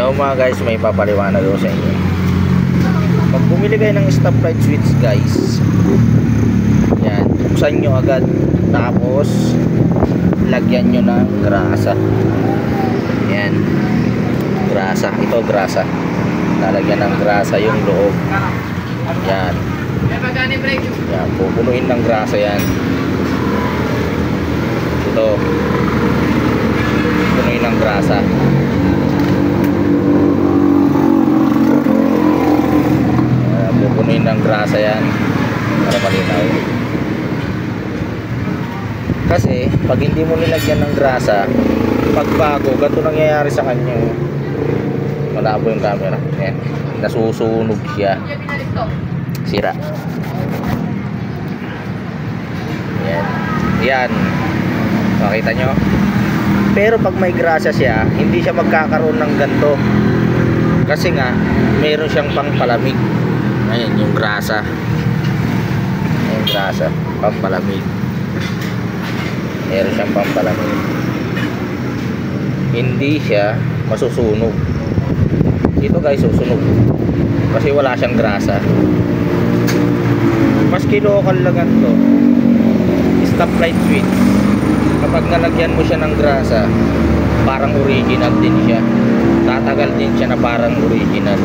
So mga guys, may papaliwanag ako sa inyo. Pag bumili kayo ng stoplight switch guys, yan, buksan nyo agad, tapos lagyan nyo ng grasa. Yan, grasa, ito grasa, lalagyan ng grasa yung loob. Yan, yan, pupunuin ng grasa yan. Ito, punuin ng grasa. Pupunuin ng grasa yan para malinaw. Kasi pag hindi mo nilagyan ng grasa, pagbago, ganito nangyayari sa kanya. Malabo yung camera. Yan, nasusunog siya, sira. Yan, yan, makita nyo. Pero pag may grasa siya, hindi siya magkakaroon ng ganito, kasi nga meron siyang pangpalamig. Ayan yung grasa, yung grasa, pampalamig. Meron siyang pampalamig, hindi siya masusunog. Dito guys, susunog kasi wala siyang grasa. Maski local lang to, stoplight switch, kapag nalagyan mo siya ng grasa, parang original din siya, tatagal din siya na parang original.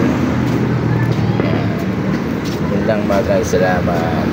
Yun lang mga guys, salamat.